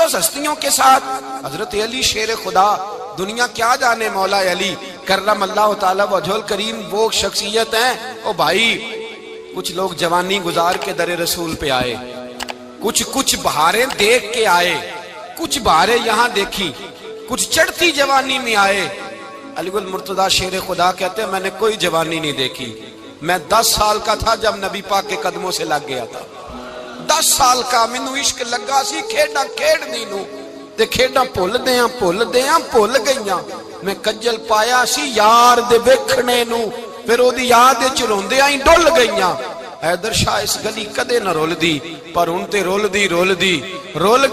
مقدس ہستیوں کے ساتھ حضرت علی شیر خدا، دنیا کیا جانے مولا علی کرم اللہ تعالی وجہ الکریم، وہ شخصیت ہیں۔ او بھائی کچھ لوگ جوانی گزار کے در رسول پہ آئے، کچھ بہاریں دیکھ کے آئے، کچھ بہاریں یہاں دیکھی، کچھ چڑھتی جوانی میں آئے۔ علی گل مرتضیٰ شیر خدا کہتے ہیں میں نے کوئی جوانی نہیں دیکھی، میں 10 سال کا تھا جب نبی پاک کے قدموں سے لگ گیا تھا، 10 سال کا مینوں عشق لگا سی، کھیڈاں کھیڈنی نو تے کھیڈاں بھول گئیاں، میں کجل پایا سی یار دے ویکھنے نو، پھر او دی یاد وچ روندیاں ہی ڈل گئیاں۔ حیدر شاہ اس گلی کدے نہ رول دی، پر ہن تے رول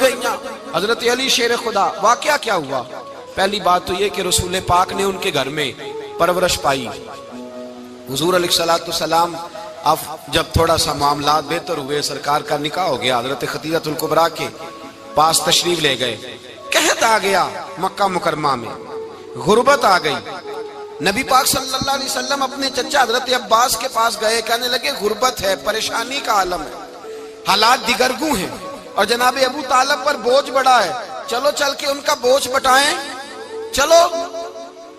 گئیاں۔ حضرت علی شیر خدا، واقعہ کیا ہوا؟ پہلی بات تو یہ کہ رسول پاک نے ان کے گھر میں پرورش پائی۔ حضور علیہ السلام اب جب تھوڑا سا معاملات بہتر ہوئے، سرکار کا نکاح ہو گیا، حضرت خدیجہ الکبریٰ کے پاس تشریف لے گئے۔ قحط آ گیا مکہ مکرمہ میں، غربت آ گئی۔ نبی پاک صلی اللہ علیہ وسلم اپنے چچا حضرت عباس کے پاس گئے، کہنے لگے غربت ہے، پریشانی کا عالم ہے، حالات دیگرگوں ہیں، اور جناب ابو طالب پر بوجھ بڑا ہے، چلو چل کے ان کا بوجھ بٹائیں۔ چلو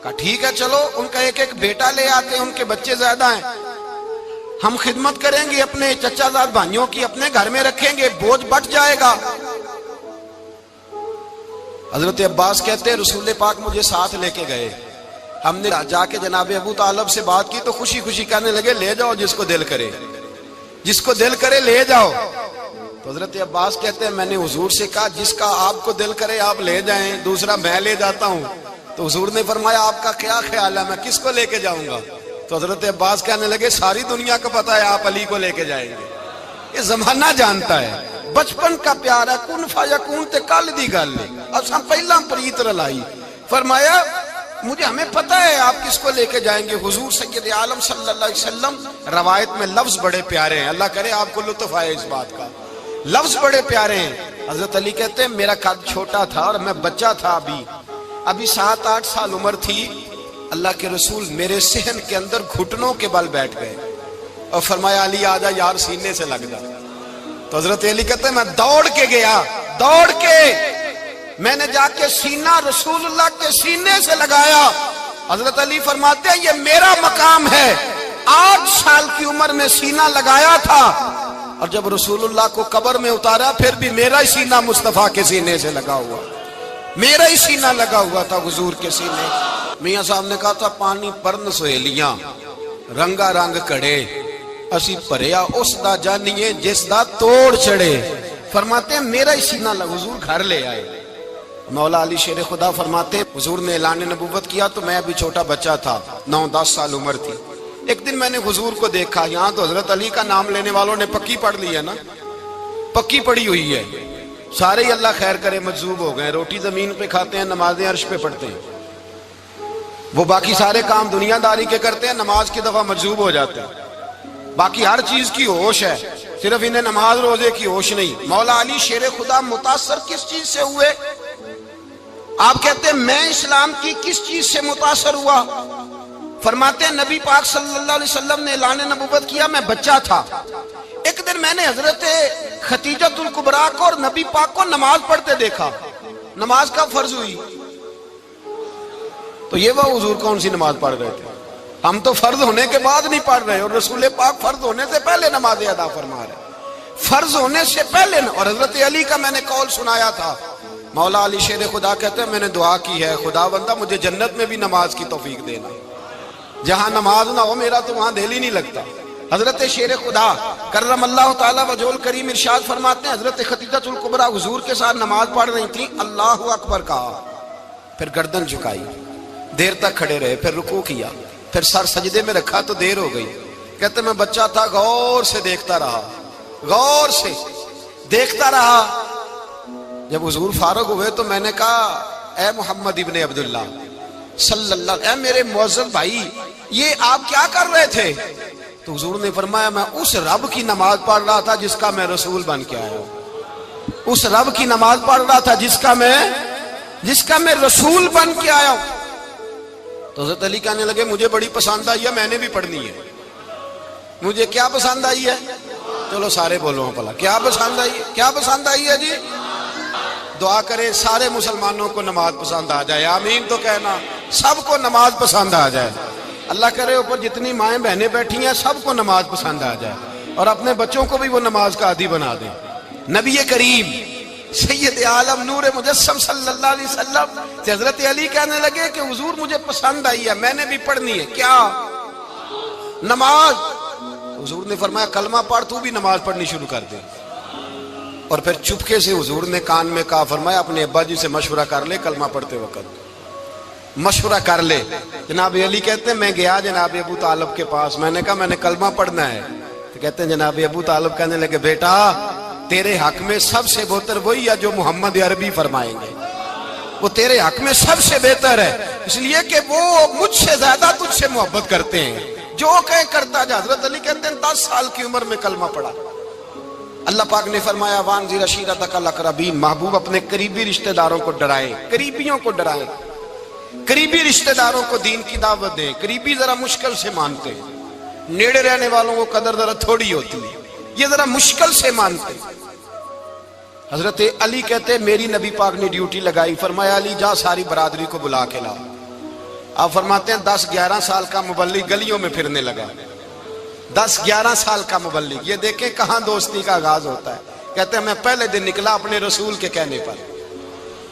کہا ٹھیک ہے، چلو ان کا ایک بیٹا لے آتے ہیں، ان کے بچے زیادہ ہیں، ہم خدمت کریں گے اپنے چچا زاد بھائیوں کی، اپنے گھر میں رکھیں گے، بوجھ بٹ جائے گا۔ حضرت عباس کہتے ہیں رسول پاک مجھے ساتھ لے کے گئے، ہم نے جا کے جناب ابو طالب سے بات کی تو خوشی خوشی کہنے لگے لے جاؤ جس کو دل کرے لے جاؤ۔ تو حضرت عباس کہتے ہیں میں نے حضور سے کہا جس کا آپ کو دل کرے آپ لے جائیں، دوسرا میں لے جاتا ہوں۔ تو حضور نے فرمایا آپ کا کیا خیال ہے، میں کس کو لے کے جاؤں گا؟ تو حضرت عباس کہنے لگے ساری دنیا کو پتا ہے آپ علی کو لے کے جائیں گے، یہ زمانہ جانتا ہے، بچپن کا پیار ہے، کن فیکون تے کل دی گل ہے، اب ہم پہلا پریت رلائی۔ فرمایا ہمیں پتہ ہے آپ کس کو لے کے جائیں گے، حضور سید عالم صلی اللہ علیہ وسلم۔ روایت میں لفظ بڑے پیارے ہیں، اللہ کرے آپ کو لطف آئے اس بات کا، لفظ بڑے پیارے ہیں۔ حضرت علی کہتے ہیں میرا قد چھوٹا تھا اور میں بچہ تھا، ابھی 7-8 سال عمر تھی، اللہ کے رسول میرے صحن کے اندر گھٹنوں کے بل بیٹھ گئے اور فرمایا علی آجا یار سینے سے لگ جا۔ تو حضرت علی کہتے ہیں میں دوڑ کے گیا، میں نے جا کے سینہ رسول اللہ کے سینے سے لگایا۔ حضرت علی فرماتے ہیں یہ میرا مقام ہے، 8 سال کی عمر میں سینہ لگایا تھا، اور جب رسول اللہ کو قبر میں اتارا پھر بھی میرا ہی سینہ مصطفیٰ کے سینے سے لگا ہوا، میرا ہی سینہ لگا ہوا تھا حضور کے سینے۔ میاں صاحب نے کہا تھا پانی پرن سہیلیاں رنگا رنگ کڑے، اسی پریا اس دا جانیے جس دا توڑ چڑے۔ فرماتے ہیں میرا ہی سینہ لگا، حضور گھر لے آئے۔ مولا علی شیر خدا فرماتے حضور نے اعلان نبوت کیا تو میں ابھی چھوٹا بچہ تھا، 9-10 سال عمر تھی۔ ایک دن میں نے حضور کو دیکھا، یہاں تو حضرت علی کا نام لینے والوں نے پکی پڑھ لی ہے نا، پکی پڑھی ہوئی ہے، سارے ہی اللہ خیر کرے مجذوب ہو گئے، روٹی زمین پہ کھاتے ہیں، نمازیں عرش پہ پڑھتے ہیں، وہ باقی سارے کام دنیا داری کے کرتے ہیں، نماز کی دفعہ مجذوب ہو جاتے ہیں، باقی ہر چیز کی ہوش ہے، صرف انہیں نماز روزے کی ہوش نہیں۔ مولا علی شیر خدا متاثر کس چیز سے ہوئے؟ آپ کہتے ہیں میں اسلام کی کس چیز سے متاثر ہوا؟ فرماتے ہیں نبی پاک صلی اللہ علیہ وسلم نے اعلان نبوت کیا، میں بچہ تھا، ایک دن میں نے حضرت خدیجہ الکبریٰ کو اور نبی پاک کو نماز پڑھتے دیکھا۔ نماز کا فرض ہوئی تو یہ وہ حضور کون سی نماز پڑھ رہے تھے؟ ہم تو فرض ہونے کے بعد نہیں پڑھ رہے، اور رسول پاک فرض ہونے سے پہلے نماز ادا فرما رہے، فرض ہونے سے پہلے۔ اور حضرت علی کا میں نے قول سنایا تھا، مولا علی شیر خدا کہتے ہیں میں نے دعا کی ہے خدا بندہ مجھے جنت میں بھی نماز کی توفیق دینا، جہاں نماز نہ ہو میرا تو وہاں دل ہی نہیں لگتا۔ حضرت شیر خدا کرم اللہ تعالیٰ وجہ الکریم ارشاد فرماتے ہیں حضرت خدیجہ الکبریٰ حضور کے ساتھ نماز پڑھ رہی تھیں، اللہ اکبر کہا، پھر گردن جھکائی، دیر تک کھڑے رہے، پھر رکوع کیا، پھر سر سجدے میں رکھا تو دیر ہو گئی۔ کہتے میں بچہ تھا، غور سے دیکھتا رہا، غور سے دیکھتا رہا۔ جب حضور فارغ ہوئے تو میں نے کہا اے محمد ابن عبداللہ صلی اللہ، اے میرے معزز بھائی یہ آپ کیا کر رہے تھے؟ تو حضور نے فرمایا میں اس رب کی نماز پڑھ رہا تھا جس کا میں رسول بن کے آیا ہوں، اس رب کی نماز پڑھ رہا تھا جس کا میں رسول بن کے آیا ہوں۔ تو حضرت علی کہنے لگے مجھے بڑی پسند آئی ہے، میں نے بھی پڑھنی ہے۔ مجھے کیا پسند آئی ہے؟ چلو سارے بولو پلا، کیا پسند آئی ہے؟ کیا پسند آئی ہے جی؟ دعا کرے سارے مسلمانوں کو نماز پسند آ جائے، آمین تو کہنا، سب کو نماز پسند آ جائے۔ اللہ کرے اوپر جتنی مائیں بہنیں بیٹھی ہیں سب کو نماز پسند آ جائے، اور اپنے بچوں کو بھی وہ نماز کا عادی بنا دیں۔ نبی کریم سید عالم نور مجسم صلی اللہ علیہ وسلم سے حضرت علی کہنے لگے کہ حضور مجھے پسند آئی ہے، میں نے بھی پڑھنی ہے، کیا؟ نماز۔ حضور نے فرمایا کلمہ پڑھ، تو بھی نماز پڑھنی شروع کر دے۔ اور پھر چپکے سے حضور نے کان میں کہا، فرمایا اپنے ابا جی سے مشورہ کر لے کلمہ پڑھتے وقت، مشورہ کر لے۔ جناب علی کہتے ہیں میں گیا جناب ابو طالب کے پاس، میں نے کہا میں نے کلمہ پڑھنا ہے، تو کہتے ہیں جناب ابو طالب کہنے لگے بیٹا تیرے حق میں سب سے بہتر وہی ہے جو محمد عربی فرمائیں گے، وہ تیرے حق میں سب سے بہتر ہے، اس لیے کہ وہ مجھ سے زیادہ تجھ سے محبت کرتے ہیں، جو کہے کرتا جا۔ حضرت علی کہتے ہیں 10 سال کی عمر میں کلمہ پڑھا۔ اللہ پاک نے فرمایا وانذر عشیرتک الاقربین، محبوب اپنے قریبی رشتہ داروں کو ڈرائیں، قریبیوں کو ڈرائیں، قریبی رشتہ داروں کو دین کی دعوت دیں۔ قریبی ذرا مشکل سے مانتے ہیں، نیڑے رہنے والوں کو قدر ذرا تھوڑی ہوتی ہے، یہ ذرا مشکل سے مانتے ہیں۔ حضرت علی کہتے ہیں میری نبی پاک نے ڈیوٹی لگائی، فرمایا علی جا ساری برادری کو بلا کے لا۔ آپ فرماتے ہیں 10-11 سال کا مبلغ گلیوں میں پھرنے لگا، 10-11 سال کا مبلغ، یہ دیکھیں کہاں دوستی کا آغاز ہوتا ہے۔ کہتے ہیں میں پہلے دن نکلا اپنے رسول کے کہنے پر،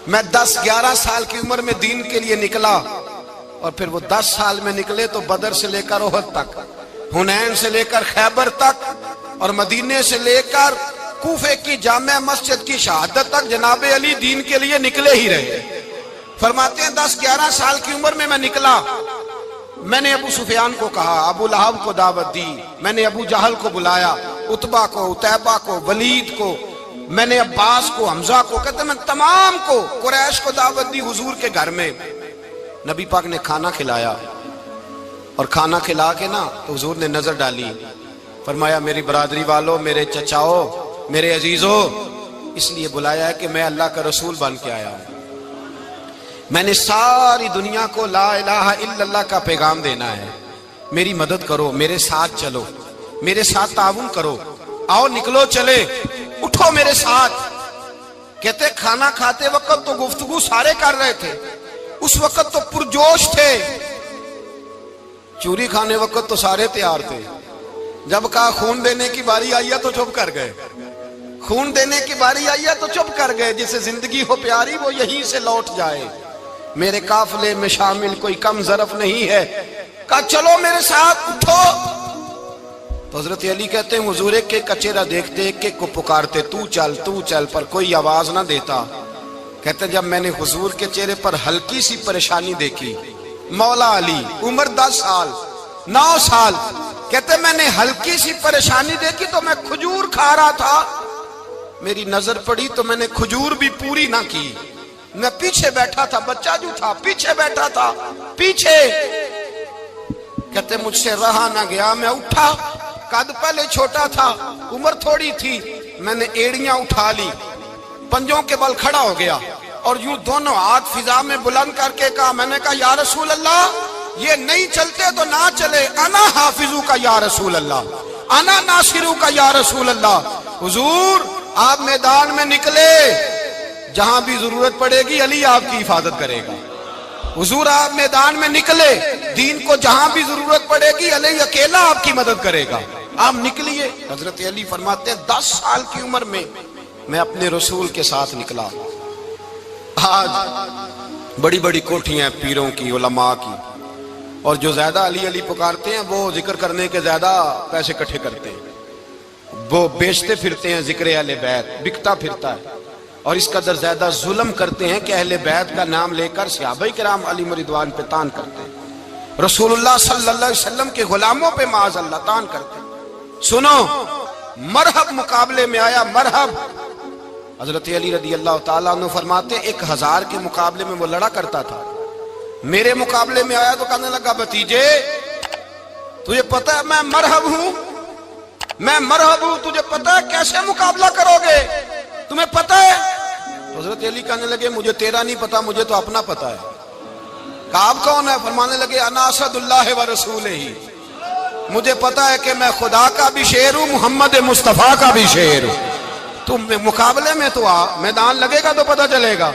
میں 10-11 سال کی عمر میں دین کے لیے نکلا، اور پھر وہ 10 سال میں نکلے تو بدر سے لے کر احد تک، حنین سے لے کر خیبر تک، اور مدینے سے لے کر کوفے کی جامع مسجد کی شہادت تک جناب علی دین کے لیے نکلے ہی رہے۔ فرماتے ہیں 10-11 سال کی عمر میں نکلا، میں نے ابو سفیان کو کہا، ابو لہب کو دعوت دی، میں نے ابو جہل کو بلایا، عتبہ کو، عتیبہ کو، ولید کو، میں نے عباس کو، حمزہ کو، کہتے ہیں میں تمام کو، قریش کو دعوت دی حضور کے گھر میں۔ نبی پاک نے کھانا کھلایا، اور کھانا کھلا کے نا تو حضور نے نظر ڈالی، فرمایا میری برادری والوں، میرے چچاؤ، میرے عزیزوں، اس لیے بلایا ہے کہ میں اللہ کا رسول بن کے آیا ہوں، میں نے ساری دنیا کو لا الہ الا اللہ کا پیغام دینا ہے، میری مدد کرو، میرے ساتھ چلو، میرے ساتھ تعاون کرو، آؤ نکلو چلے، اٹھو میرے ساتھ۔ کہتے کھانا کھاتے وقت تو گفتگو سارے کر رہے تھے، اس وقت تو پرجوش تھے، چوری کھانے وقت تو سارے تیار تھے، جب کہا خون دینے کی باری آئی ہے تو چپ کر گئے، خون دینے کی باری آئی ہے تو چپ کر گئے، جسے زندگی ہو پیاری وہ یہیں سے لوٹ جائے، میرے قافلے میں شامل کوئی کم ظرف نہیں ہے، کہا چلو میرے ساتھ اٹھو۔ تو حضرت علی کہتے ہیں حضور ایک ایک کا چہرہ دیکھتے، ایک ایک کو پکارتے، تو چل، پر کوئی آواز نہ دیتا۔ کہتے ہیں جب میں نے حضور کے چہرے پر ہلکی سی پریشانی دیکھی، مولا علی عمر 10 سال 9 سال، کہتے میں نے ہلکی سی پریشانی دیکھی تو میں کھجور کھا رہا تھا، میری نظر پڑی تو میں نے کھجور بھی پوری نہ کی، میں پیچھے بیٹھا تھا، بچہ جو تھا پیچھے بیٹھا تھا، پیچھے۔ کہتے مجھ سے رہا نہ گیا، میں اٹھا، قد پہلے چھوٹا تھا، عمر تھوڑی تھی، میں نے ایڑیاں اٹھا لی، پنجوں کے بل کھڑا ہو گیا، اور یوں دونوں ہاتھ فضا میں بلند کر کے کہا، میں نے کہا یا رسول اللہ یہ نہیں چلتے تو نہ چلے، انا حافظو کا یا رسول اللہ، انا ناصرو کا یا رسول اللہ۔ حضور آپ میدان میں نکلے، جہاں بھی ضرورت پڑے گی علی آپ کی حفاظت کرے گا۔ حضور آپ میدان میں نکلے، دین کو جہاں بھی ضرورت پڑے گی علی اکیلا آپ کی مدد کرے گا، آپ نکلیے۔ حضرت علی فرماتے ہیں 10 سال کی عمر میں میں اپنے رسول کے ساتھ نکلا۔ آج بڑی بڑی کوٹھیاں پیروں کی، علماء کی، اور جو زیادہ علی علی پکارتے ہیں وہ ذکر کرنے کے زیادہ پیسے اکٹھے کرتے ہیں، وہ بیچتے پھرتے ہیں، ذکر اہل بیت بکتا پھرتا ہے، اور اس قدر زیادہ ظلم کرتے ہیں کہ اہل بیت کا نام لے کر صحابہ کرام علی رضوان پہ تان کرتے ہیں، رسول اللہ صلی اللہ علیہ وسلم کے غلاموں پہ معاذ اللہ تان کرتے ہیں۔ سنو، مرحب مقابلے میں آیا، مرحب۔ حضرت علی رضی اللہ تعالیٰ عنہ فرماتے 1000 کے مقابلے میں وہ لڑا کرتا تھا، میرے مقابلے میں آیا تو کہنے لگا بھتیجے تجھے پتہ ہے میں مرحب ہوں، میں مرحب ہوں، تجھے پتہ ہے کیسے مقابلہ کرو گے، تمہیں پتہ ہے؟ حضرت علی کہنے لگے مجھے تیرا نہیں پتا، مجھے تو اپنا پتا ہے۔ کہا آپ کون ہے؟ فرمانے لگے انا اسد اللہ و رسولہ، مجھے پتا ہے کہ میں خدا کا بھی شیر ہوں، محمد مصطفیٰ کا بھی شیر ہوں۔ تم مقابلے میں تو آ، میدان لگے گا تو پتہ چلے گا۔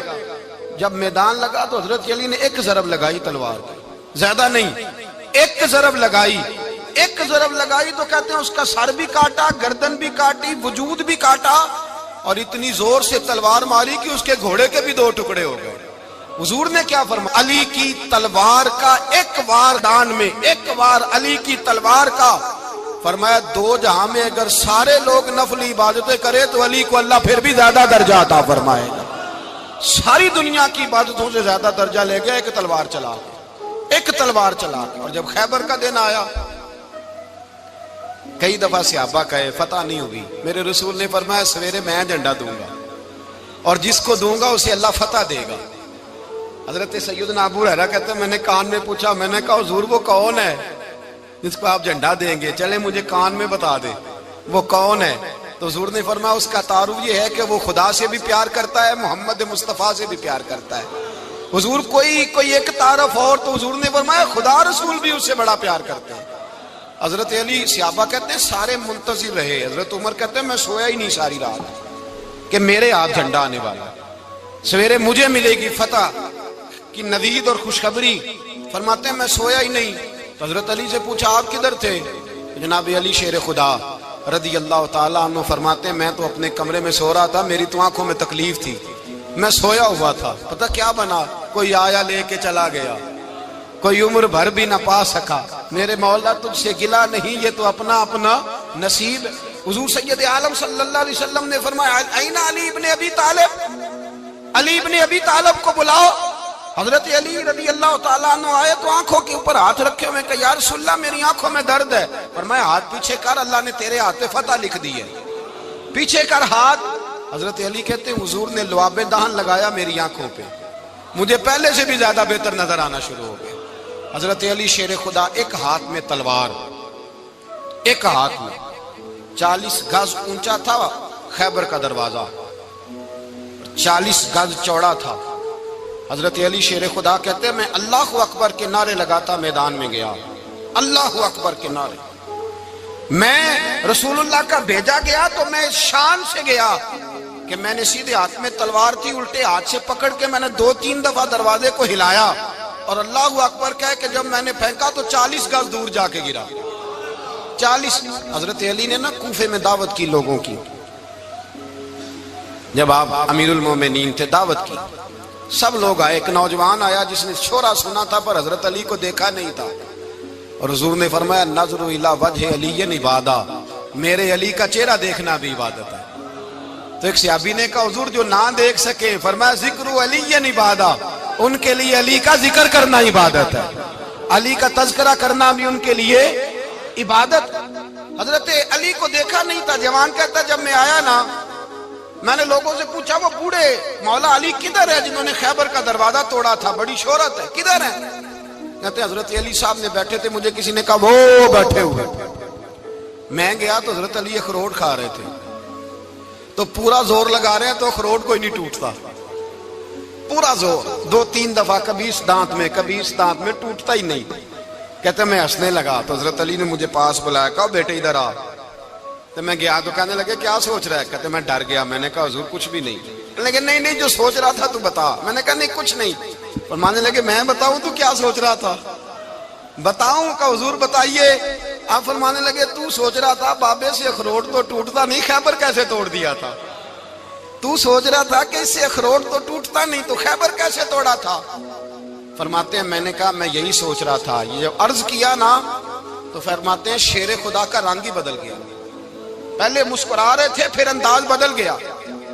جب میدان لگا تو حضرت علی نے ایک ضرب لگائی تلوار کی، زیادہ نہیں، ایک ضرب لگائی، ایک ضرب لگائی تو کہتے ہیں اس کا سر بھی کاٹا، گردن بھی کاٹی، وجود بھی کاٹا، اور اتنی زور سے تلوار ماری کہ اس کے گھوڑے کے بھی 2 ٹکڑے ہو گئے۔ حضور نے کیا فرمایا؟ علی کی تلوار کا ایک وار دان میں، ایک وار علی کی تلوار کا، فرمایا 2 جہاں میں اگر سارے لوگ نفل عبادتیں کرے تو علی کو اللہ پھر بھی زیادہ درجہ عطا فرمائے گا۔ ساری دنیا کی عبادتوں سے زیادہ درجہ لے گیا ایک تلوار چلا کے، ایک تلوار چلا کے۔ اور جب خیبر کا دن آیا، کئی دفعہ صحابہ کہے فتح نہیں ہوئی، میرے رسول نے فرمایا سویرے میں جھنڈا دوں گا اور جس کو دوں گا اسے اللہ فتح دے گا۔ حضرت سیدنا ابو ہریرہ کہتے ہیں میں نے کان میں پوچھا، میں نے کہا حضور وہ کون ہے جس کو آپ جھنڈا دیں گے؟ چلے مجھے کان میں بتا دے وہ کون ہے۔ تو حضور نے فرمایا اس کا تعارف یہ ہے کہ وہ خدا سے بھی پیار کرتا ہے، محمد مصطفیٰ سے بھی پیار کرتا ہے۔ حضور کوئی ایک تعارف اور، تو حضور نے فرمایا خدا رسول بھی اس سے بڑا پیار کرتے ہیں۔ حضرت علی، صحابہ کہتے ہیں سارے منتظر رہے، حضرت عمر کہتے ہیں میں سویا ہی نہیں ساری رات کہ میرے ہاتھ جھنڈا آنے والا، سویرے مجھے ملے گی فتح کی نوید اور خوشخبری۔ فرماتے ہیں میں سویا ہی نہیں۔ تو حضرت علی سے پوچھا آپ کدھر تھے؟ جناب علی شیر خدا رضی اللہ تعالیٰ عنہ فرماتے ہیں میں تو اپنے کمرے میں سو رہا تھا، میری تو آنکھوں میں تکلیف تھی، میں سویا ہوا تھا، پتہ کیا بنا، کوئی آیا لے کے چلا گیا، کوئی عمر بھر بھی نہ پا سکا۔ میرے مولا تجھ سے گلا نہیں، یہ تو اپنا اپنا نصیب۔ حضور سید عالم صلی اللہ علیہ وسلم نے فرمایا این علی ابن ابی طالب، علی ابن ابی طالب کو بلاؤ۔ حضرت علی رضی اللہ تعالیٰ عنہ آئے تو آنکھوں کے اوپر ہاتھ رکھے ہوئے کہ یا رسول اللہ میری آنکھوں میں درد ہے۔ فرمایا ہاتھ پیچھے کر، اللہ نے تیرے ہاتھ پہ فتح لکھ دی ہے، پیچھے کر ہاتھ۔ حضرت علی کہتے ہیں حضور نے لعاب دہن لگایا میری آنکھوں پہ، مجھے پہلے سے بھی زیادہ بہتر نظر آنا شروع ہو گیا۔ حضرت علی شیر خدا، ایک ہاتھ میں تلوار، ایک ہاتھ میں 40 گز اونچا تھا خیبر کا دروازہ، 40 گز چوڑا تھا۔ حضرت علی شیر خدا کہتے ہیں میں اللہ اکبر کے نعرے لگاتا میدان میں گیا، اللہ اکبر کے نعرے۔ میں رسول اللہ کا بھیجا گیا تو میں شان سے گیا کہ میں نے سیدھے ہاتھ میں تلوار تھی، الٹے ہاتھ سے پکڑ کے میں نے 2-3 دفعہ دروازے کو ہلایا اور اللہ اکبر کہہ کہ جب میں نے پھینکا تو 40 گز دور جا کے گرا، 40۔ حضرت علی نے نا کوفے میں دعوت کی لوگوں کی، جب آپ امیر المومنین تھے، دعوت کی، سب لوگ آئے۔ ایک نوجوان آیا جس نے شورا سنا تھا پر حضرت علی کو دیکھا نہیں تھا، اور حضور نے فرمایا نظر الی وجہ علی عبادہ، میرے علی کا چہرہ دیکھنا بھی عبادت ہے۔ تو ایک صحابی نے کہا حضور جو نہ دیکھ سکے، فرمایا ذکر علی عبادہ، ان کے لیے علی کا ذکر کرنا عبادت ہے، علی کا تذکرہ کرنا بھی ان کے لیے عبادت۔ حضرت علی کو دیکھا نہیں تھا، جوان کہتا جب میں آیا نا میں نے لوگوں سے پوچھا وہ بوڑھے مولا علی کدھر ہے جنہوں نے خیبر کا دروازہ توڑا تھا، بڑی شہرت ہے، کدھر ہے؟ کہتے حضرت علی صاحب نے بیٹھے تھے، مجھے کسی نے کہا وہ بیٹھے ہوئے۔ میں گیا تو حضرت علی اخروٹ کھا رہے تھے، تو پورا زور لگا رہے ہیں تو اخروٹ کوئی نہیں ٹوٹتا، پورا زور 2-3 دفعہ، کبھی اس دانت میں کبھی اس دانت میں، ٹوٹتا ہی نہیں۔ کہتے میں ہنسنے لگا تو حضرت علی نے مجھے پاس بلایا، کہا بیٹے ادھر آ۔ تو میں گیا تو کہنے لگے کیا سوچ رہا ہے؟ کہتے میں ڈر گیا، میں نے کہا حضور کچھ بھی نہیں۔ لیکن نہیں جو سوچ رہا تھا تو بتا۔ میں نے کہا نہیں کچھ نہیں۔ فرمانے لگے میں بتاؤں تو کیا سوچ رہا تھا؟ بتاؤں؟ کہ حضور بتائیے۔ آپ فرمانے لگے تو سوچ رہا تھا بابے سے اخروٹ تو ٹوٹتا نہیں، خیبر کیسے توڑ دیا تھا؟ تو سوچ رہا تھا کہ اس سے اخروٹ تو ٹوٹتا نہیں تو خیبر کیسے توڑا تھا؟ فرماتے ہیں میں نے کہا میں یہی سوچ رہا تھا۔ یہ عرض کیا نا تو فرماتے ہیں شیر خدا کا رنگ ہی بدل گیا، پہلے مسکرا رہے تھے پھر انداز بدل گیا۔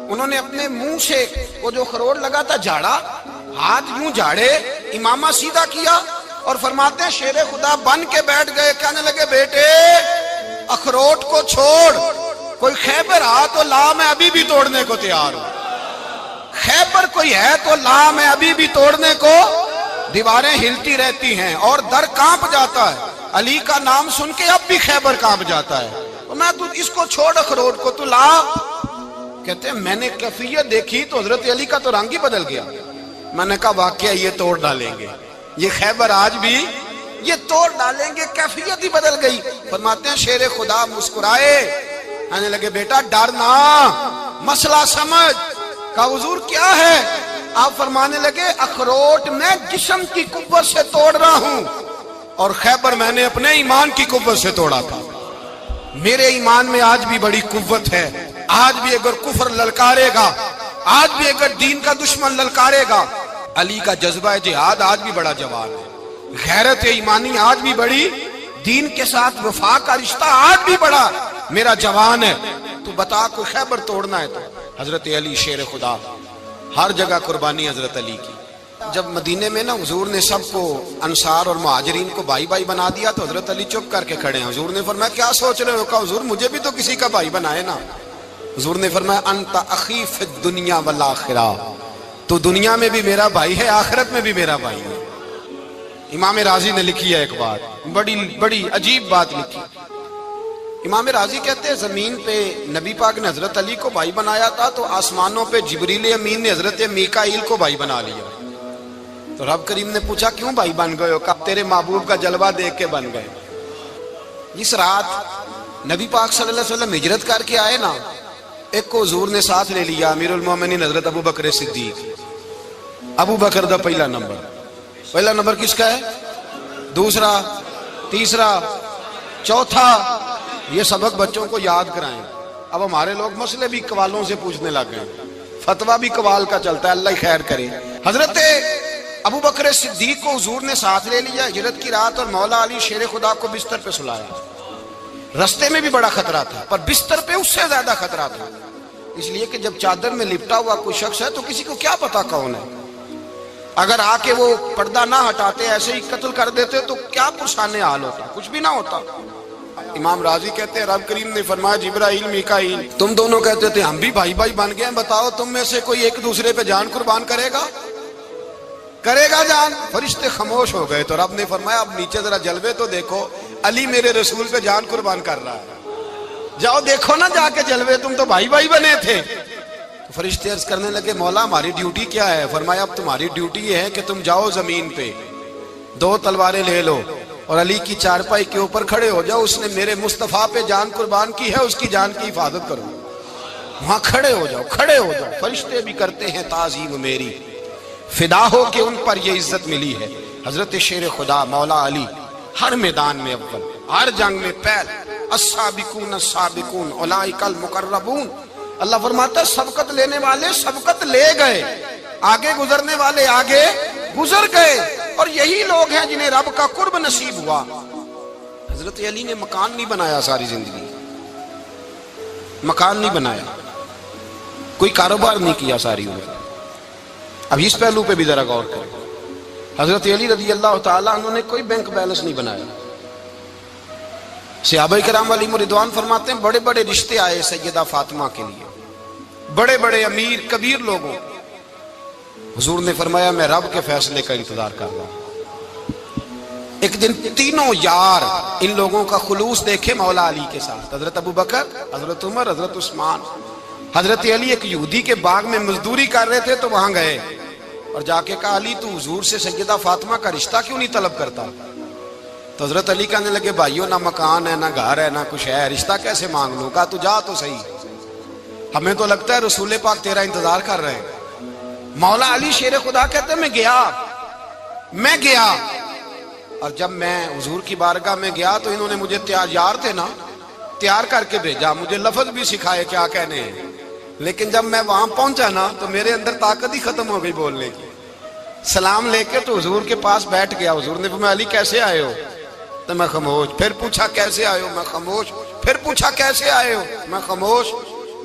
انہوں نے اپنے منہ سے وہ جو خروٹ لگا تھا جھاڑا، ہاتھ یوں جھاڑے، امامہ سیدھا کیا اور فرماتے ہیں شیر خدا بن کے بیٹھ گئے۔ کہنے لگے بیٹے اخروٹ کو چھوڑ، کوئی خیبر آ تو لا، میں ابھی بھی توڑنے کو تیار ہوں۔ خیبر کوئی ہے تو لا، میں ابھی بھی توڑنے کو۔ دیواریں ہلتی رہتی ہیں اور در کانپ جاتا ہے، علی کا نام سن کے اب بھی خیبر کانپ جاتا ہے۔ میں تو اس کو چھوڑ اخروٹ کو تو لا۔ کہتے ہیں میں نے کیفیت دیکھی تو حضرت علی کا تو رنگ ہی بدل گیا۔ میں نے کہا واقعہ یہ توڑ ڈالیں گے، یہ خیبر آج بھی یہ توڑ ڈالیں گے، کیفیت ہی بدل گئی۔ فرماتے ہیں شیر خدا مسکرائے، کہنے لگے بیٹا ڈر نہ، مسئلہ سمجھ۔ کہا حضور کیا ہے؟ آپ فرمانے لگے اخروٹ میں جسم کی قوت سے توڑ رہا ہوں اور خیبر میں نے اپنے ایمان کی قوت سے توڑا تھا۔ میرے ایمان میں آج بھی بڑی قوت ہے، آج بھی اگر کفر للکارے گا، آج بھی اگر دین کا دشمن للکارے گا، علی کا جذبہ جہاد آج بھی بڑا جوان ہے، غیرت ایمانی آج بھی بڑی، دین کے ساتھ وفا کا رشتہ آج بھی بڑا میرا جوان ہے۔ تو بتا کوئی خیبر توڑنا ہے تو حضرت علی شیر خدا، ہر جگہ قربانی حضرت علی کی۔ جب مدینے میں نا حضور نے سب کو انصار اور مہاجرین کو بھائی بھائی بنا دیا تو حضرت علی چپ کر کے کھڑے ہیں۔ حضور نے فرمایا کیا سوچ رہے ہو؟ کہا حضور مجھے بھی تو کسی کا بھائی بنائے نا۔ حضور نے فرمایا انت اخی فی الدنیا والآخرہ، تو دنیا میں بھی میرا بھائی ہے، آخرت میں بھی میرا بھائی ہے۔ امام راضی نے لکھی ہے ایک بات، بڑی عجیب بات لکھی۔ امام راضی کہتے ہیں زمین پہ نبی پاک نے حضرت علی کو بھائی بنایا تھا تو آسمانوں پہ جبریل امین نے حضرت میکائیل کو بھائی بنا لیا۔ تو رب کریم نے پوچھا کیوں بھائی بن گئے ہو؟ کہا تیرے محبوب کا جلوہ دیکھ کے بن گئے۔ اس رات نبی پاک صلی اللہ علیہ وسلم ہجرت کر کے آئے نا، ایک کو حضور نے ساتھ لے لیا، امیر المومنین حضرت ابو بکر صدیق۔ ابو بکر دا پہلا نمبر کس کا ہے؟ دوسرا، تیسرا، چوتھا، یہ سبق بچوں کو یاد کرائیں۔ اب ہمارے لوگ مسئلے بھی قوالوں سے پوچھنے لگ گئے، فتویٰ بھی قوال کا چلتا ہے، اللہ ہی خیر کرے۔ حضرت ابو بکر صدیق کو حضور نے ساتھ لے لیا ہجرت کی رات، اور مولا علی شیر خدا کو بستر پہ سلایا۔ رستے میں بھی بڑا خطرہ تھا پر بستر پہ اس سے زیادہ خطرہ تھا، اس لیے کہ جب چادر میں لپٹا ہوا کوئی شخص ہے تو کسی کو کیا پتا کون ہے، اگر آ کے وہ پردہ نہ ہٹاتے ایسے ہی قتل کر دیتے تو کیا پرسان حال ہوتا، کچھ بھی نہ ہوتا۔ امام راضی کہتے ہیں رب کریم نے فرمایا جبرائیل میکائیل تم دونوں کہتے تھے ہم بھی بھائی بھائی بن گئے ہیں، بتاؤ تم میں سے کوئی ایک دوسرے پہ جان قربان کرے گا جان؟ فرشتے خاموش ہو گئے تو رب نے فرمایا اب نیچے ذرا جلوے تو دیکھو، علی میرے رسول پہ جان قربان کر رہا ہے، جاؤ دیکھو نا جا کے جلوے، تم تو بھائی بھائی بنے تھے۔ تو فرشتے عرض کرنے لگے مولا ہماری ڈیوٹی کیا ہے؟ فرمایا اب تمہاری ڈیوٹی یہ ہے کہ تم جاؤ زمین پہ 2 تلواریں لے لو اور علی کی چارپائی کے اوپر کھڑے ہو جاؤ، اس نے میرے مصطفیٰ پہ جان قربان کی ہے، اس کی جان کی حفاظت کرو۔ وہاں کھڑے ہو جاؤ۔ فرشتے بھی کرتے ہیں تعظیم میری، فدا ہو کہ ان پر یہ عزت ملی ہے۔ حضرت شیر خدا مولا علی ہر میدان میں اول، ہر جنگ میں پہل، السابقون السابقون اولئک المقربون۔ اللہ فرماتا ہے سبقت لینے والے سبقت لے گئے، آگے گزرنے والے آگے گزر گئے، اور یہی لوگ ہیں جنہیں رب کا قرب نصیب ہوا۔ حضرت علی نے مکان نہیں بنایا، ساری زندگی مکان نہیں بنایا، کوئی کاروبار نہیں کیا ساری عمر۔ اب اس پہلو پہ بھی ذرا غور کریں، حضرت علی رضی اللہ تعالیٰ عنہ نے کوئی بینک بیلنس نہیں بنایا۔ صحابہ کرام علیہم رضوان فرماتے ہیں بڑے بڑے رشتے آئے سیدہ فاطمہ کے لیے، بڑے بڑے امیر کبیر لوگوں، حضور نے فرمایا میں رب کے فیصلے کا انتظار کر رہا ہوں۔ ایک دن تینوں یار ان لوگوں کا خلوص دیکھے مولا علی کے ساتھ، حضرت ابو بکر، حضرت عمر، حضرت عثمان۔ حضرت علی ایک یہودی کے باغ میں مزدوری کر رہے تھے تو وہاں گئے اور جا کے کہا علی تو حضور سے سیدہ فاطمہ کا رشتہ کیوں نہیں طلب کرتا؟ تو حضرت علی کہنے لگے بھائیو نہ مکان ہے نہ گھر ہے نہ کچھ ہے، رشتہ کیسے مانگ لوں؟ کہا تو جا تو صحیح، ہمیں تو لگتا ہے رسول پاک تیرا انتظار کر رہے ہیں۔ مولا علی شیر خدا کہتے ہیں میں گیا اور جب میں حضور کی بارگاہ میں گیا تو انہوں نے مجھے یار تھے نا تیار کر کے بھیجا، مجھے لفظ بھی سکھائے کیا کہنے ہیں، لیکن جب میں وہاں پہنچا نا تو میرے اندر طاقت ہی ختم ہو گئی بولنے کی۔ سلام لے کے تو حضور کے پاس بیٹھ گیا، حضور نے فرمایا علی کیسے آئے ہو؟ تو میں خاموش، پھر پوچھا کیسے آئے ہو؟ میں خاموش، پھر پوچھا کیسے آئے ہو؟ میں خاموش۔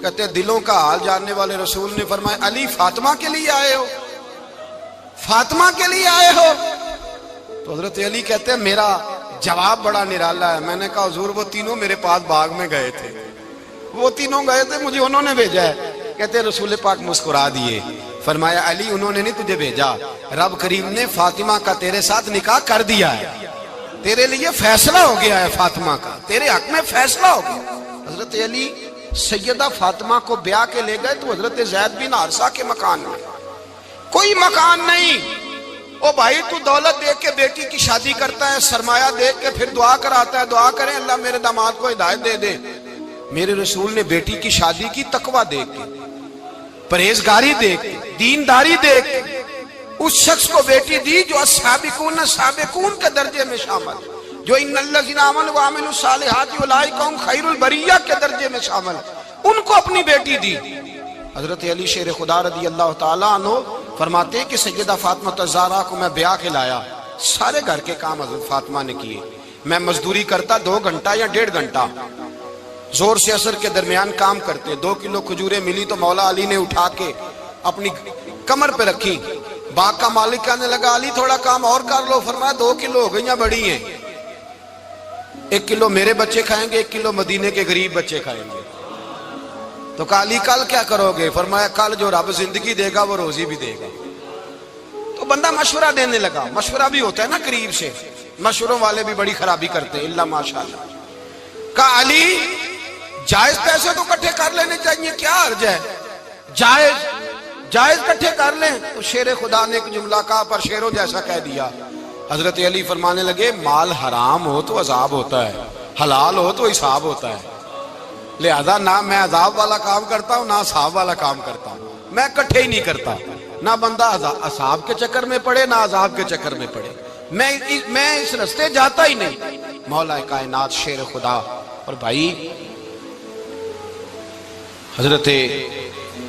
کہتے دلوں کا حال جاننے والے رسول نے فرمایا علی فاطمہ کے لیے آئے ہو؟ فاطمہ کے لیے آئے ہو؟ تو حضرت علی کہتے ہیں میرا جواب بڑا نرالا ہے۔ میں نے کہا حضور وہ تینوں میرے پاس باغ میں گئے تھے، وہ تینوں گئے تھے، مجھے انہوں نے بھیجا ہے۔ کہتے ہیں رسول پاک مسکرا دیے، فرمایا علی انہوں نے نہیں تجھے بھیجا، رب کریم نے فاطمہ کا تیرے ساتھ نکاح کر دیا ہے، تیرے لیے فیصلہ ہو گیا ہے، فاطمہ کا تیرے حق میں فیصلہ ہو گیا۔ حضرت علی سیدہ فاطمہ کو بیاہ کے لے گئے تو حضرت زید بن حارثہ کے مکان میں کوئی مکان نہیں۔ او بھائی تو دولت دیکھ کے بیٹی کی شادی کرتا ہے، سرمایہ دیکھ کے پھر دعا کراتا ہے، دعا کریں اللہ میرے داماد کو ہدایت دے دے۔ میرے رسول نے بیٹی کی شادی کی تقوی دیکھ کے، پرہیزگاری دیکھ کے، دینداری دیکھ کے اس شخص کو بیٹی دی جو السابقون سابقون کے درجے میں شامل، جو ان الذین آمنوا وعملوا الصالحات اولئک هم خیر البریہ کے درجے میں شامل، ان کو اپنی بیٹی دی۔ حضرت علی شیر خدا رضی اللہ تعالیٰ عنہ فرماتے ہیں کہ سیدہ فاطمہ الزہرا کو میں بیاہ کے لایا، سارے گھر کے کام حضرت فاطمہ نے کیے، میں مزدوری کرتا 2 گھنٹہ یا 1.5 گھنٹہ، زور سے عصر کے درمیان کام کرتے، 2 کلو کھجوریں ملی تو مولا علی نے اٹھا کے اپنی کمر پہ رکھی، باغ کا مالک کہنے لگا علی تھوڑا کام اور کر لو، فرمایا 2 کلو ہو گئیں بڑی ہیں، 1 کلو میرے بچے کھائیں گے، 1 کلو مدینے کے غریب بچے کھائیں گے۔ تو کہا علی کل کیا کرو گے؟ فرمایا کل جو رب زندگی دے گا وہ روزی بھی دے گا۔ تو بندہ مشورہ دینے لگا، مشورہ بھی ہوتا ہے نا قریب سے، مشوروں والے بھی بڑی خرابی کرتے ہیں اللہ ماشاءاللہ۔ کہا علی جائز پیسے تو کٹھے کر لینے چاہیے، کیا عرض ہے، جائز کٹھے کر لیں۔ تو شیر خدا نے ایک جملہ کہا پر شیروں جیسا کہہ دیا۔ حضرت علی فرمانے لگے مال حرام ہو تو عذاب ہوتا ہے، حلال ہو تو حساب ہوتا ہے، لہذا نہ میں عذاب والا کام کرتا ہوں نہ حساب والا کام کرتا ہوں، میں کٹھے ہی نہیں کرتا، نہ بندہ حساب کے چکر میں پڑے نہ عذاب کے چکر میں پڑے، میں اس رستے جاتا ہی نہیں۔ مولا کائنات شیر خدا۔ اور بھائی حضرت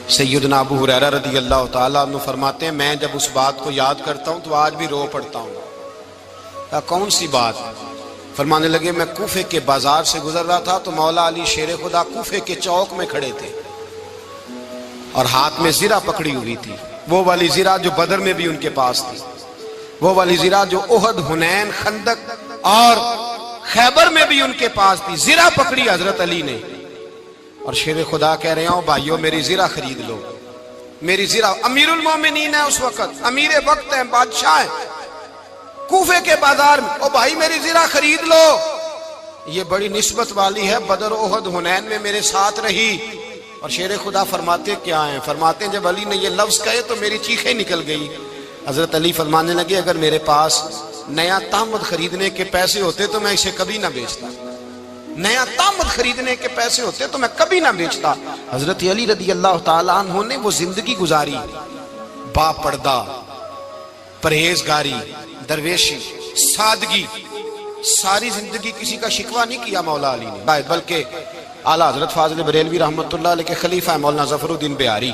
سیدنا ابو ہریرہ رضی اللہ تعالیٰ عنہ فرماتے ہیں میں جب اس بات کو یاد کرتا ہوں تو آج بھی رو پڑتا ہوں۔ کون سی بات؟ فرمانے لگے میں کوفے کے بازار سے گزر رہا تھا تو مولا علی شیر خدا کوفے کے چوک میں کھڑے تھے اور ہاتھ میں زرہ پکڑی ہوئی تھی، وہ والی زرہ جو بدر میں بھی ان کے پاس تھی، وہ والی زرہ جو احد، حنین، خندق اور خیبر میں بھی ان کے پاس تھی، زرہ پکڑی حضرت علی نے اور شیر خدا کہہ رہے ہوں بھائیو میری زرہ خرید لو، میری زرہ۔ امیر المومنین ہے اس وقت، امیر وقت ہیں، بادشاہ ہیں، کوفے کے بازار میں، او بھائی میری زرہ خرید لو، یہ بڑی نسبت والی ہے، بدر، احد، حنین میں میرے ساتھ رہی۔ اور شیر خدا فرماتے کیا ہیں؟ فرماتے ہیں جب علی نے یہ لفظ کہے تو میری چیخیں نکل گئی۔ حضرت علی فرمانے لگے اگر میرے پاس نیا تامد خریدنے کے پیسے ہوتے تو میں اسے کبھی نہ بیچتا، نیا تامد خریدنے کے پیسے ہوتے تو میں کبھی نہ بیچتا۔ حضرت علی رضی اللہ تعالیٰ عنہ نے وہ زندگی گزاری، با پردہ، پرہیزگاری، درویشی، سادگی، ساری زندگی کسی کا شکوہ نہیں کیا مولا علی نے، بلکہ اعلیٰ حضرت فاضل بریلوی رحمۃ اللہ علیہ کے خلیفہ مولانا ظفر الدین بہاری،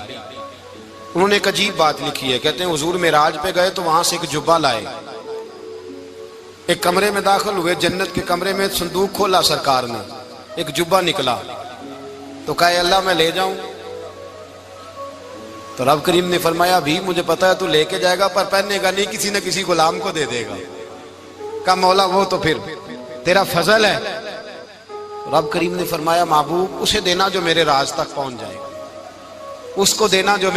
انہوں نے ایک عجیب بات لکھی ہے، کہتے ہیں حضور معراج پہ گئے تو وہاں سے ایک جبہ لائے، ایک کمرے میں داخل ہوئے، جنت کے کمرے میں صندوق کھولا سرکار نے، ایک جبہ نکلا تو کہا اے اللہ میں لے جاؤں؟ تو رب کریم نے فرمایا بھی مجھے پتا ہے تو لے کے جائے گا پر پہننے گا نہیں، کسی نہ کسی غلام کو دے دے گا۔ کہا مولا وہ تو پھر تیرا فضل ہے۔ رب کریم نے فرمایا محبوب اسے دینا جو میرے راز تک پہنچ جائے گا، اس کو دینا جو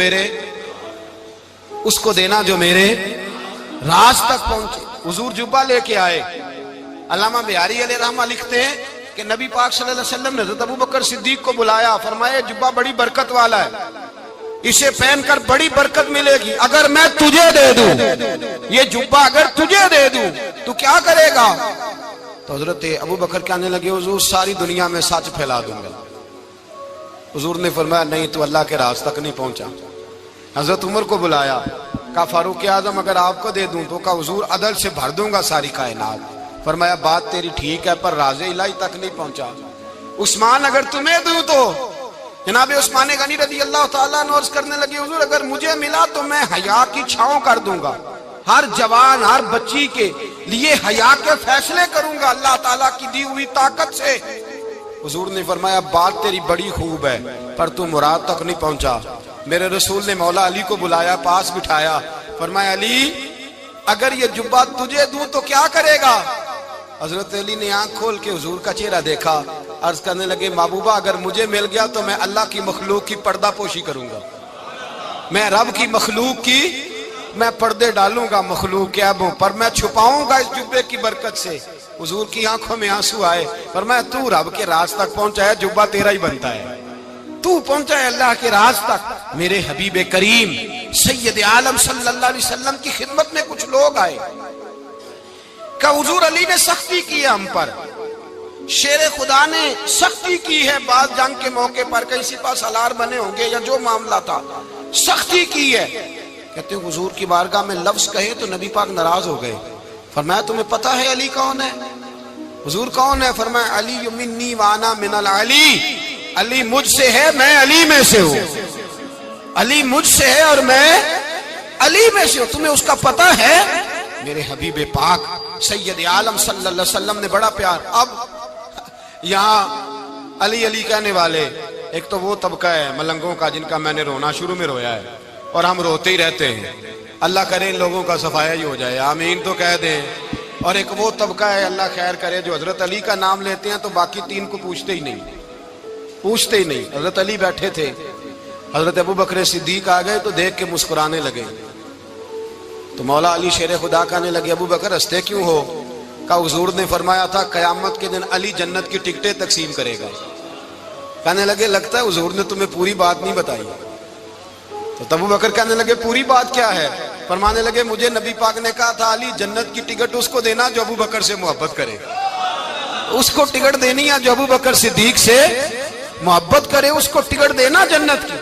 میرے راز تک پہنچے۔ حضور جبہ لے کے آئے۔ علامہ بہاری علیہ رحمہ لکھتے ہیں کہ نبی پاک صلی اللہ علیہ وسلم نے حضرت ابوبکر صدیق کو بلایا، فرمایا جبہ بڑی برکت والا ہے، اسے پہن کر بڑی برکت ملے گی، اگر میں تجھے دے دوں یہ جبہ، اگر تجھے دے دوں تو کیا کرے گا؟ تو حضرت ابوبکر کہنے لگے حضور ساری دنیا میں سچ پھیلا دوں گا۔ حضور نے فرمایا نہیں تو اللہ کے راز تک نہیں پہنچا۔ حضرت عمر کو بلایا، کہا فاروق اعظم اگر آپ کو دے دوں تو کہا حضور عدل سے بھر دوں گا ساری کائنات۔ فرمایا بات تیری ٹھیک ہے پر راز الہی تک نہیں پہنچا۔ عثمان اگر تمہیں دوں تو جناب عثمان غنی رضی اللہ تعالیٰ عنہ عرض کرنے لگے حضور اگر مجھے ملا تو میں حیا کی چھاؤں کر دوں گا، ہر جوان ہر بچی کے لیے حیا کے فیصلے کروں گا اللہ تعالیٰ کی دی ہوئی طاقت سے۔ حضور نے فرمایا بات تیری بڑی خوب ہے پر تو مراد تک نہیں پہنچا۔ میرے رسول نے مولا علی کو بلایا، پاس بٹھایا، فرمایا علی اگر یہ جبہ تجھے دوں تو کیا کرے گا؟ حضرت علی نے آنکھ کھول کے حضور کا چہرہ دیکھا، عرض کرنے لگے محبوبہ اگر مجھے مل گیا تو میں اللہ کی مخلوق کی پردہ پوشی کروں گا، میں رب کی مخلوق کی میں پردے ڈالوں گا مخلوق کے عیبوں پر، میں چھپاؤں گا اس جبے کی برکت سے۔ حضور کی آنکھوں میں آنسو آئے، فرمایا تو رب کے راز تک پہنچا ہے، جبہ تیرا ہی بنتا ہے، تو پہنچا ہے اللہ کے راز تک۔ میرے حبیب کریم سید عالم صلی اللہ علیہ وسلم کی خدمت میں کچھ لوگ آئے کہ حضور علی نے سختی کی ہے ہم پر، شیر خدا نے سختی کی ہے بعض جنگ کے موقع پر، کہیں سپاہ سالار بنے ہوں گے یا جو معاملہ تھا، سختی کی ہے. کہتے ہیں حضور کی بارگاہ میں لفظ کہے تو نبی پاک ناراض ہو گئے. فرمایا تمہیں پتہ ہے علی کون ہے؟ حضور کون ہے؟ فرمایا علی منی وانا من العلی، علی مجھ سے ہے میں علی میں سے ہوں. علی مجھ سے ہے اور میں علی میں سے ہوں. تمہیں اس کا پتہ ہے؟ میرے حبیب پاک سید عالم صلی اللہ علیہ وسلم نے بڑا پیار. اب یہاں علی علی کہنے والے ایک تو وہ طبقہ ہے ملنگوں کا جن کا میں نے رونا شروع میں رویا ہے اور ہم روتے ہی رہتے ہیں. اللہ کرے ان لوگوں کا صفایا ہی ہو جائے، آمین تو کہہ دیں. اور ایک وہ طبقہ ہے اللہ خیر کرے جو حضرت علی کا نام لیتے ہیں تو باقی تین کو پوچھتے ہی نہیں. حضرت علی بیٹھے تھے، حضرت ابو بکر صدیق آ گئے تو دیکھ کے مسکرانے لگے. تو مولا علی شیر خدا کہنے لگے ابو بکر ہنستے کیوں ہو؟ کہا حضور نے فرمایا تھا قیامت کے دن علی جنت کی ٹکٹیں تقسیم کرے گا. کہنے لگے لگتا ہے حضور نے تمہیں پوری بات نہیں بتائی. تو ابو بکر کہنے لگے پوری بات کیا ہے؟ فرمانے لگے مجھے نبی پاک نے کہا تھا علی جنت کی ٹکٹ اس کو دینا جو ابو بکر سے محبت کرے. اس کو ٹکٹ دینی ہے جو ابو بکر صدیق سے محبت کرے، اس کو ٹکٹ دینا جنت کی.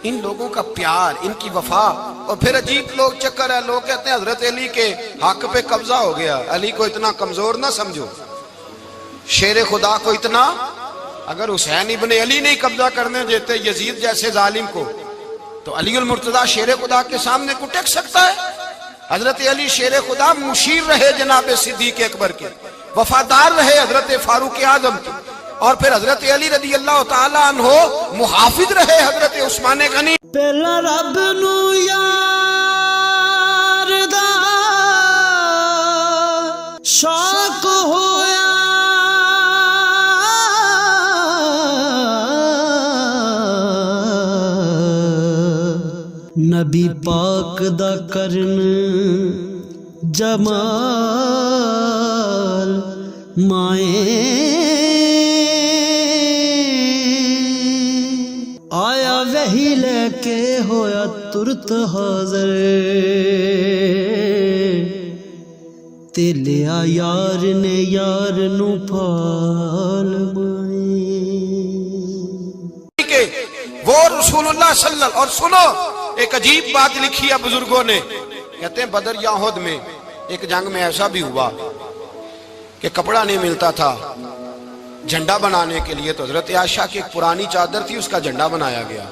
ان لوگوں کا پیار، ان کی وفا. اور پھر عجیب لوگ چکر ہے، لوگ کہتے ہیں حضرت علی کے حق پہ قبضہ ہو گیا. علی کو اتنا کمزور نہ سمجھو، شیر خدا کو اتنا. اگر حسین ابن علی نہیں قبضہ کرنے دیتے یزید جیسے ظالم کو تو علی المرتضیٰ شیر خدا کے سامنے کو ٹک سکتا ہے؟ حضرت علی شیر خدا مشیر رہے جناب صدیق اکبر کے، وفادار رہے حضرت فاروق اعظم کے، اور پھر حضرت علی رضی اللہ تعالیٰ عنہ محافظ رہے حضرت عثمان غنی. پہلا رب نو یار دا شوق ہویا، نبی پاک دا کرن جمال مائیں آیا وہی لے کے ہویا ترت حاضر، تے لیا یار نے یار نو پھال مائیں. وہ رسول اللہ صلی اللہ. اور سنو ایک عجیب بات لکھی ہے بزرگوں نے، کہتے ہیں بدر یا احد میں ایک جنگ میں ایسا بھی ہوا کہ کپڑا نہیں ملتا تھا جھنڈا بنانے کے لیے. تو حضرت عائشہ کی ایک پرانی چادر تھی، اس کا جھنڈا بنایا گیا.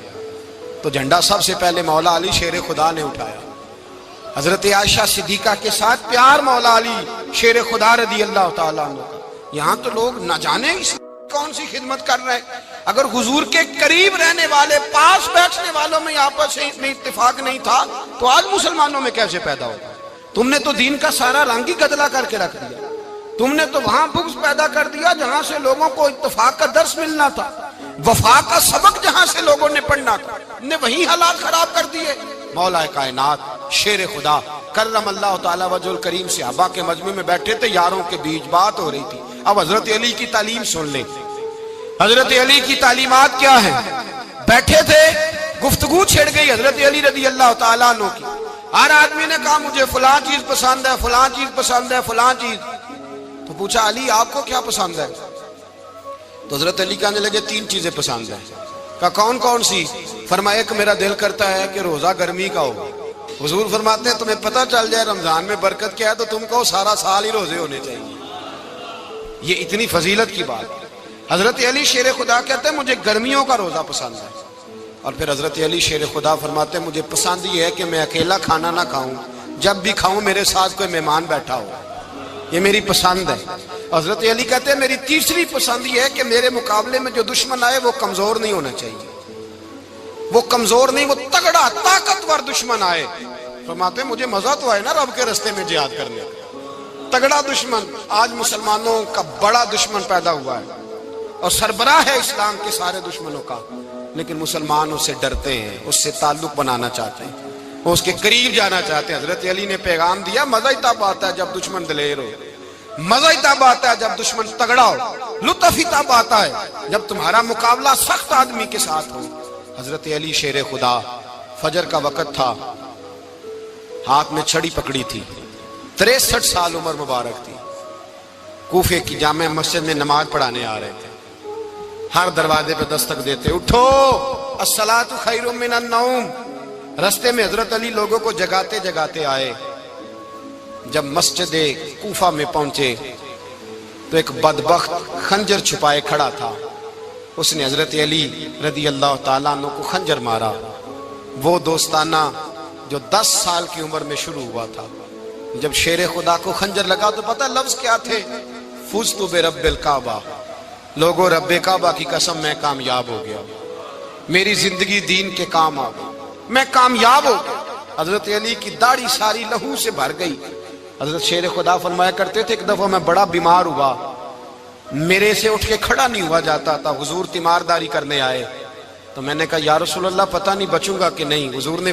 تو جھنڈا سب سے پہلے مولا علی شیر خدا نے اٹھایا. حضرت عائشہ صدیقہ کے ساتھ پیار مولا علی شیر خدا رضی اللہ تعالیٰ عنہ کا. یہاں تو لوگ نہ جانے اس کون سی خدمت کر رہے ہیں. اگر حضور کے قریب رہنے والے پاس بیٹھنے والوں میں آپس میں اتفاق نہیں تھا تو آج مسلمانوں میں کیسے پیدا ہوگا؟ تم نے تو دین کا سارا رنگ ہی گدلا کر کے رکھ دیا. تم نے تو وہاں بغض پیدا کر دیا جہاں سے لوگوں کو اتفاق کا درس ملنا تھا، وفا کا سبق جہاں سے لوگوں نے پڑھنا تھا، نے وہی حالات خراب کر دیے. مولا کائنات شیر خدا کرم اللہ تعالیٰ وجہ الکریم صحابہ کے مجمع میں بیٹھے تھے، یاروں کے بیچ بات ہو رہی تھی. اب حضرت علی کی تعلیم سن لیں. حضرت علی کی تعلیمات کیا ہیں؟ بیٹھے تھے، گفتگو چھڑ گئی حضرت علی رضی اللہ تعالیٰ عنہ کی. ہر آدمی نے کہا مجھے فلاں چیز پسند ہے، فلاں چیز پسند ہے، فلاں چیز. تو پوچھا علی آپ کو کیا پسند ہے؟ تو حضرت علی کہنے لگے تین چیزیں پسند ہیں. کہا کون کون سی؟ فرمایا ایک میرا دل کرتا ہے کہ روزہ گرمی کا ہو. حضور فرماتے ہیں تمہیں پتہ چل جائے رمضان میں برکت کیا ہے تو تم کہو سارا سال ہی روزے ہونے چاہیے. یہ اتنی فضیلت کی بات. حضرت علی شیر خدا کہتے ہیں مجھے گرمیوں کا روزہ پسند ہے. اور پھر حضرت علی شیر خدا فرماتے ہیں مجھے پسند یہ ہے کہ میں اکیلا کھانا نہ کھاؤں، جب بھی کھاؤں میرے ساتھ کوئی مہمان بیٹھا ہو. یہ میری پسند ہے. حضرت علی کہتے ہیں میری تیسری پسند یہ ہے کہ میرے مقابلے میں جو دشمن آئے وہ کمزور نہیں ہونا چاہیے، وہ کمزور نہیں، وہ تگڑا طاقتور دشمن آئے. فرماتے ہیں مجھے مزہ تو آئے نا رب کے رستے میں جہاد کرنے کا. تگڑا دشمن. آج مسلمانوں کا بڑا دشمن پیدا ہوا ہے اور سربراہ ہے اسلام کے سارے دشمنوں کا، لیکن مسلمان اس سے ڈرتے ہیں، اس سے تعلق بنانا چاہتے ہیں، وہ اس کے قریب جانا چاہتے ہیں. حضرت علی نے پیغام دیا مزہ ہی تب آتا ہے جب دشمن دلیر ہو، مزہ ہی تب آتا ہے جب دشمن تگڑا ہو، لطف ہی تب آتا ہے جب تمہارا مقابلہ سخت آدمی کے ساتھ ہو. حضرت علی شیر خدا، فجر کا وقت تھا، ہاتھ میں چھڑی پکڑی تھی، 63 سال عمر مبارک تھی. کوفے کی جامع مسجد میں نماز پڑھانے آ رہے تھے. ہر دروازے پہ دستک دیتے، اٹھو الصلاۃ خیر من النوم، رستے میں حضرت علی لوگوں کو جگاتے جگاتے آئے. جب مسجد کوفہ میں پہنچے تو ایک بدبخت خنجر چھپائے کھڑا تھا. اس نے حضرت علی رضی اللہ تعالیٰ عنہ کو خنجر مارا. وہ دوستانہ جو 10 سال کی عمر میں شروع ہوا تھا. جب شیر خدا کو خنجر لگا تو پتہ لفظ کیا تھے؟ فزت برب الکعبہ. لوگوں رب کعبہ کی قسم میں کامیاب ہو گیا, میری زندگی دین کے کام آ گئی, میں کامیاب ہو گیا. حضرت علی کی داڑھی ساری لہو سے بھر گئی. حضرت شیر خدا فرمایا کرتے تھے ایک دفعہ میں بڑا بیمار ہوا, میرے سے اٹھ کے کھڑا نہیں ہوا جاتا تھا. حضور تیمارداری کرنے آئے تو میں نے کہا یا رسول اللہ پتہ نہیں بچوں گا کہ نہیں. حضور نے